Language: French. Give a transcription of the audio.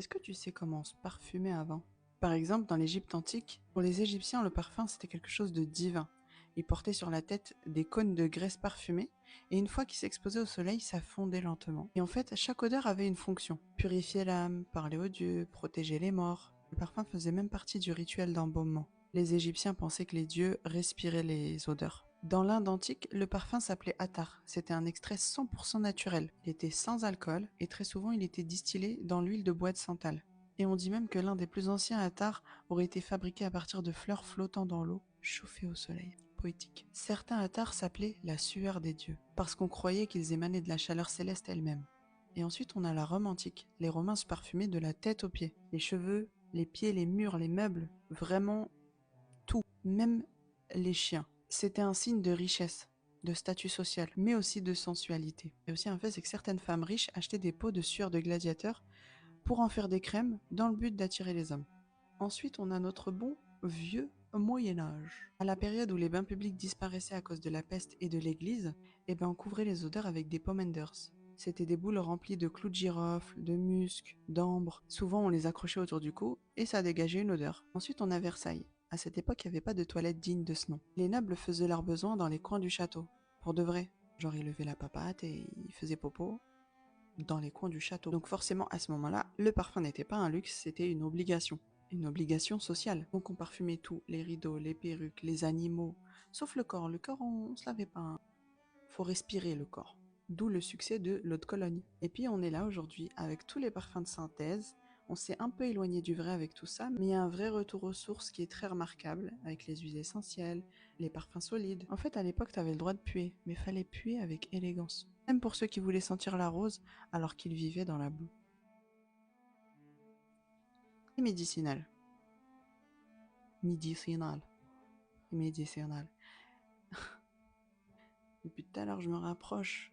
Est-ce que tu sais comment on se parfumait avant? Par exemple, dans l'Égypte antique, pour les Égyptiens, le parfum c'était quelque chose de divin. Ils portaient sur la tête des cônes de graisse parfumée, et une fois qu'ils s'exposaient au soleil, ça fondait lentement. Et en fait, chaque odeur avait une fonction. Purifier l'âme, parler aux dieux, protéger les morts. Le parfum faisait même partie du rituel d'embaumement. Les Égyptiens pensaient que les dieux respiraient les odeurs. Dans l'Inde antique, le parfum s'appelait attar. C'était un extrait 100% naturel. Il était sans alcool et très souvent il était distillé dans l'huile de bois de santal. Et on dit même que l'un des plus anciens attars aurait été fabriqué à partir de fleurs flottant dans l'eau, chauffées au soleil. Poétique. Certains attars s'appelaient la sueur des dieux, parce qu'on croyait qu'ils émanaient de la chaleur céleste elle-même. Et ensuite on a la Rome antique. Les Romains se parfumaient de la tête aux pieds. Les cheveux, les pieds, les murs, les meubles, vraiment tout, même les chiens. C'était un signe de richesse, de statut social, mais aussi de sensualité. Et aussi un fait, c'est que certaines femmes riches achetaient des pots de sueur de gladiateurs pour en faire des crèmes dans le but d'attirer les hommes. Ensuite, on a notre bon vieux Moyen-Âge. À la période où les bains publics disparaissaient à cause de la peste et de l'église, on couvrait les odeurs avec des pomanders. C'était des boules remplies de clous de girofle, de musc, d'ambre. Souvent, on les accrochait autour du cou et ça dégageait une odeur. Ensuite, on a Versailles. À cette époque, il n'y avait pas de toilettes dignes de ce nom. Les nobles faisaient leurs besoins dans les coins du château. Pour de vrai. Genre, ils levaient la papate et ils faisaient popo dans les coins du château. Donc forcément, à ce moment-là, le parfum n'était pas un luxe, c'était une obligation. Une obligation sociale. Donc on parfumait tout, les rideaux, les perruques, les animaux, sauf le corps. Le corps, on se lavait pas. Faut respirer le corps. D'où le succès de l'eau de Cologne. Et puis on est là aujourd'hui avec tous les parfums de synthèse. On s'est un peu éloigné du vrai avec tout ça, mais il y a un vrai retour aux sources qui est très remarquable, avec les huiles essentielles, les parfums solides. En fait, à l'époque, t'avais le droit de puer, mais fallait puer avec élégance. Même pour ceux qui voulaient sentir la rose alors qu'ils vivaient dans la boue. Et médicinal. Médicinal. Médicinal. Depuis tout à l'heure, je me rapproche